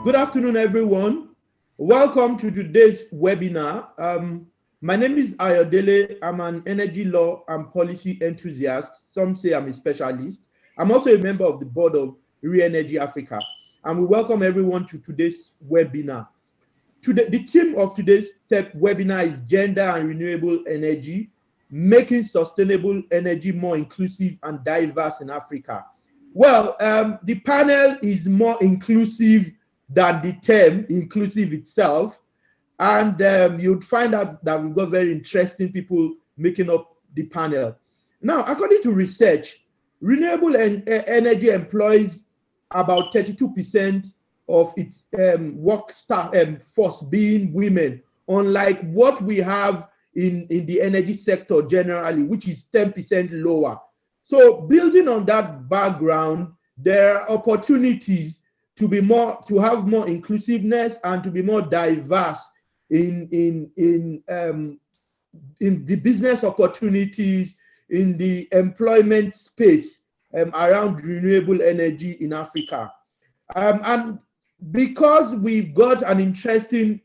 Good afternoon, everyone. Welcome to today's webinar. My name is Ayodele. I'm an energy law and policy enthusiast. Some say I'm a specialist. I'm also a member of the board of ReEnergy Africa, and we welcome everyone to today's webinar. Today, the theme of today's webinar is Gender and Renewable Energy, making sustainable energy more inclusive and diverse in Africa. Well, the panel is more inclusive than the term inclusive itself. And you'd find out that we've got very interesting people making up the panel. Now, according to research, renewable energy employs about 32% of its force being women, unlike what we have in the energy sector generally, which is 10% lower. So building on that background, there are opportunities to have more inclusiveness and to be more diverse in the business opportunities, in the employment space around renewable energy in Africa. And because we've got an interesting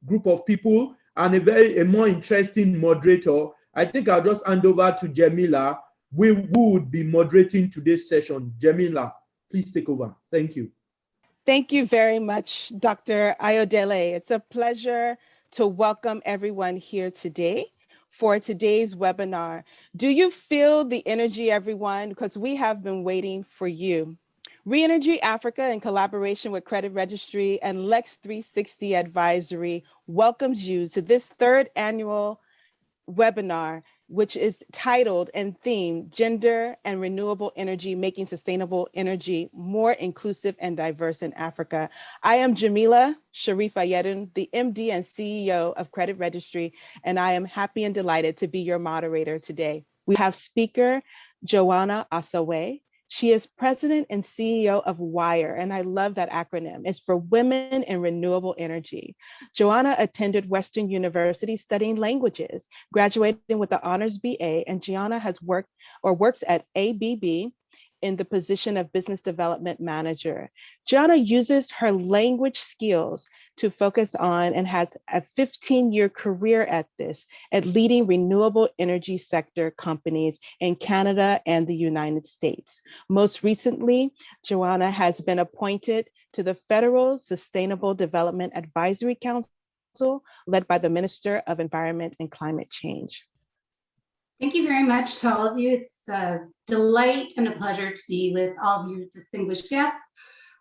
group of people and a more interesting moderator, I think I'll just hand over to Jamila, who would be moderating today's session. Jamila, please take over. Thank you. Thank you very much, Dr. Ayodele. It's a pleasure to welcome everyone here today for today's webinar. Do you feel the energy, everyone? Because we have been waiting for you. ReEnergy Africa, in collaboration with Credit Registry and Lex 360 Advisory, welcomes you to this third annual webinar, which is titled and themed Gender and Renewable Energy, Making Sustainable Energy More Inclusive and Diverse in Africa. I am Jamila Sharif Ayedin, the MD and CEO of Credit Registry, and I am happy and delighted to be your moderator today. We have speaker Joanna Osawe. She is president and CEO of WIRE, and I love that acronym. It's for Women in Renewable Energy. Joanna attended Western University studying languages, graduating with the honors BA, and Gianna has worked or works at ABB in the position of business development manager. Gianna uses her language skills to focus on and has a 15-year career at leading renewable energy sector companies in Canada and the United States. Most recently, Joanna has been appointed to the Federal Sustainable Development Advisory Council, led by the Minister of Environment and Climate Change. Thank you very much to all of you. It's a delight and a pleasure to be with all of your distinguished guests.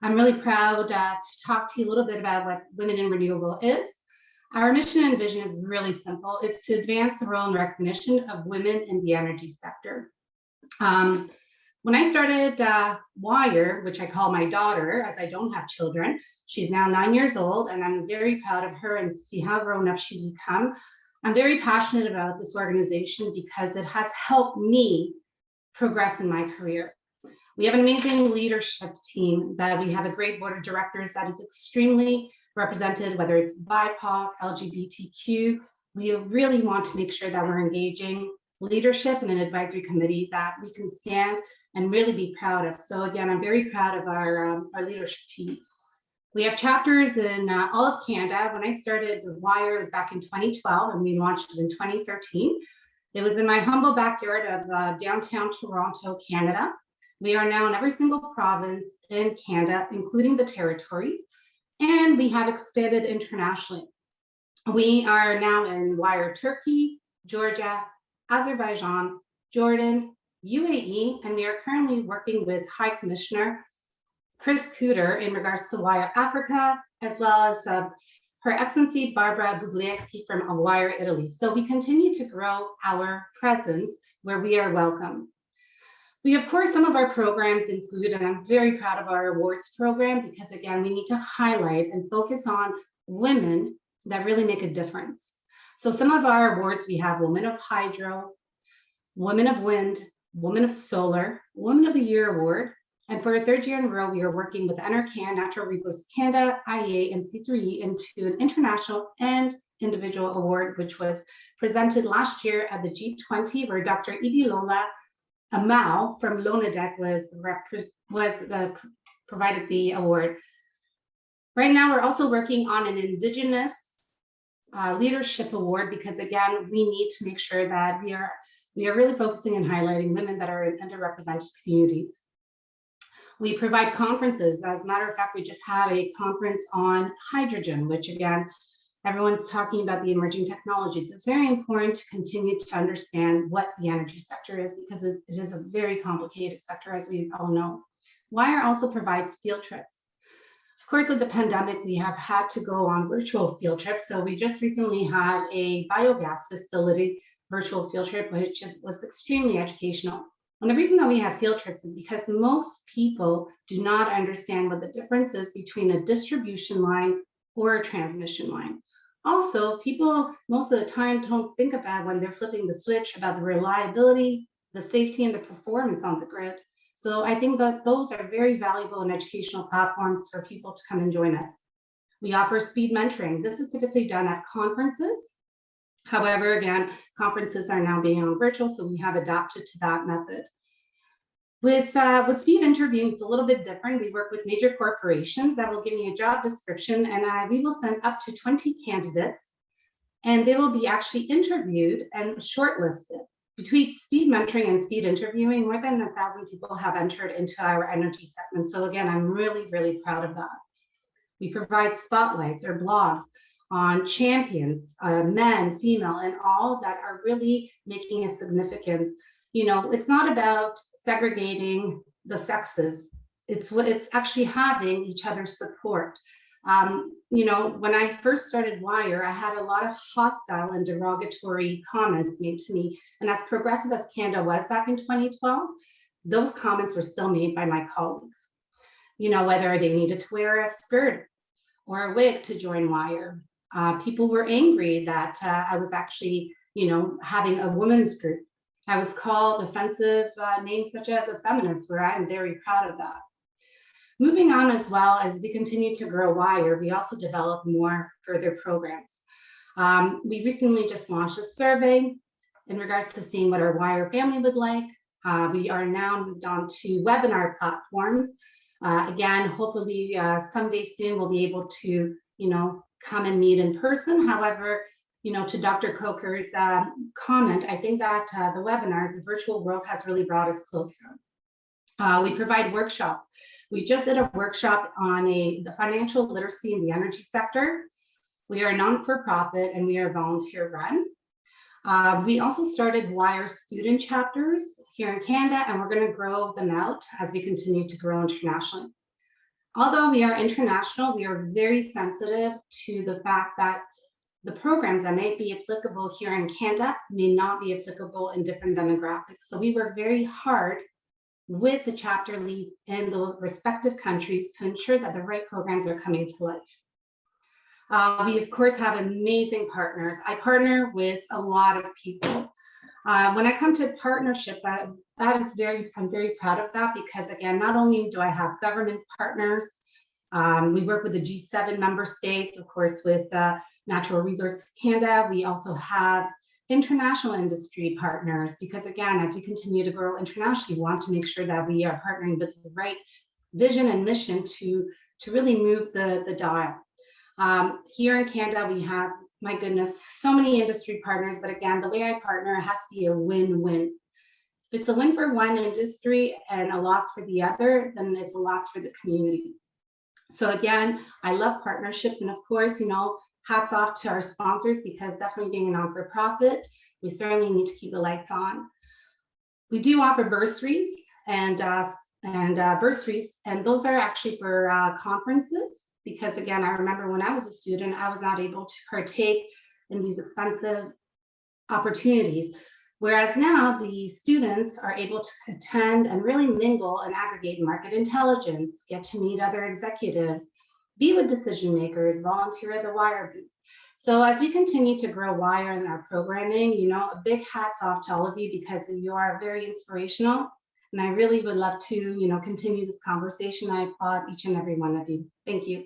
I'm really proud to talk to you a little bit about what Women in Renewable is. Our mission and vision is really simple. It's to advance the role and recognition of women in the energy sector. When I started WIRE, which I call my daughter, as I don't have children, she's now 9 years old, and I'm very proud of her and see how grown up she's become. I'm very passionate about this organization because it has helped me progress in my career. We have an amazing leadership team, that we have a great board of directors that is extremely represented, whether it's BIPOC, LGBTQ. We really want to make sure that we're engaging leadership in an advisory committee that we can stand and really be proud of. So again, I'm very proud of our leadership team. We have chapters in all of Canada. When I started WIRE, it was back in 2012, and we launched it in 2013. It was in my humble backyard of downtown Toronto, Canada. We are now in every single province in Canada, including the territories, and we have expanded internationally. We are now in WIRE Turkey, Georgia, Azerbaijan, Jordan, UAE, and we are currently working with High Commissioner Chris Cooter in regards to WIRE Africa, as well as Her Excellency Barbara Buglieschi from WIRE Italy. So we continue to grow our presence where we are welcome. We, of course, some of our programs include, and I'm very proud of our awards program, because again, we need to highlight and focus on women that really make a difference. So some of our awards, we have Women of Hydro, Women of Wind, Women of Solar, Women of the Year Award. And for a third year in a row, we are working with NRCan, Natural Resources Canada, IEA, and C3E into an international and individual award, which was presented last year at the G20, where Dr. Ibilola Amau from Lonadec was provided the award. Right now, we're also working on an Indigenous Leadership Award, because again, we need to make sure that we are really focusing and highlighting women that are in underrepresented communities. We provide conferences. As a matter of fact, we just had a conference on hydrogen, which again, everyone's talking about the emerging technologies. It's very important to continue to understand what the energy sector is, because it is a very complicated sector, as we all know. WIRE also provides field trips. Of course, with the pandemic, we have had to go on virtual field trips. So we just recently had a biogas facility virtual field trip, which was extremely educational. And the reason that we have field trips is because most people do not understand what the difference is between a distribution line or a transmission line. Also, people most of the time don't think about, when they're flipping the switch, about the reliability, the safety, and the performance on the grid. So I think that those are very valuable and educational platforms for people to come and join us. We offer speed mentoring. This is typically done at conferences. However, again, conferences are now being on virtual, so we have adapted to that method. With speed interviewing, it's a little bit different. We work with major corporations that will give me a job description, and we will send up to 20 candidates, and they will be actually interviewed and shortlisted. Between speed mentoring and speed interviewing, more than 1,000 people have entered into our energy segment. So again, I'm really, really proud of that. We provide spotlights or blogs on champions, men, female, and all that are really making a significance. You know, it's not about segregating the sexes. It's actually having each other's support. You know, when I first started WIRE, I had a lot of hostile and derogatory comments made to me. And as progressive as Canada was back in 2012, those comments were still made by my colleagues. You know, whether they needed to wear a skirt or a wig to join WIRE. People were angry that I was actually, you know, having a women's group. I was called offensive names such as a feminist, where I'm very proud of that. Moving on, as well as we continue to grow WIRE, we also develop more further programs. We recently just launched a survey in regards to seeing what our WIRE family would like. We are now moved on to webinar platforms. Again, hopefully someday soon we'll be able to, you know, come and meet in person. However, you know, to Dr. Coker's comment, I think that the webinar, the virtual world, has really brought us closer. We provide workshops. We just did a workshop on the financial literacy in the energy sector. We are non-for-profit and we are volunteer run. We also started WIRE student chapters here in Canada, and we're going to grow them out as we continue to grow internationally. Although we are international, we are very sensitive to the fact that the programs that may be applicable here in Canada may not be applicable in different demographics. So we work very hard with the chapter leads in the respective countries to ensure that the right programs are coming to life. We of course have amazing partners. I partner with a lot of people. When I come to partnerships, I'm very proud of that, because again, not only do I have government partners, we work with the G7 member states, of course, with Natural Resources Canada. We also have international industry partners, because again, as we continue to grow internationally, we want to make sure that we are partnering with the right vision and mission to really move the dial. Here in Canada, we have, my goodness, so many industry partners, but again, the way I partner has to be a win-win. If it's a win for one industry and a loss for the other, then it's a loss for the community. So again, I love partnerships, and of course, you know, hats off to our sponsors, because definitely being a non-for-profit, we certainly need to keep the lights on. We do offer bursaries and bursaries, and those are actually for conferences, because again, I remember when I was a student, I was not able to partake in these expensive opportunities. Whereas now the students are able to attend and really mingle and aggregate market intelligence, get to meet other executives, be with decision makers, volunteer at the WIRE booth. So as we continue to grow WIRE in our programming, you know, a big hats off to all of you, because you are very inspirational. And I really would love to, you know, continue this conversation. I applaud each and every one of you. Thank you.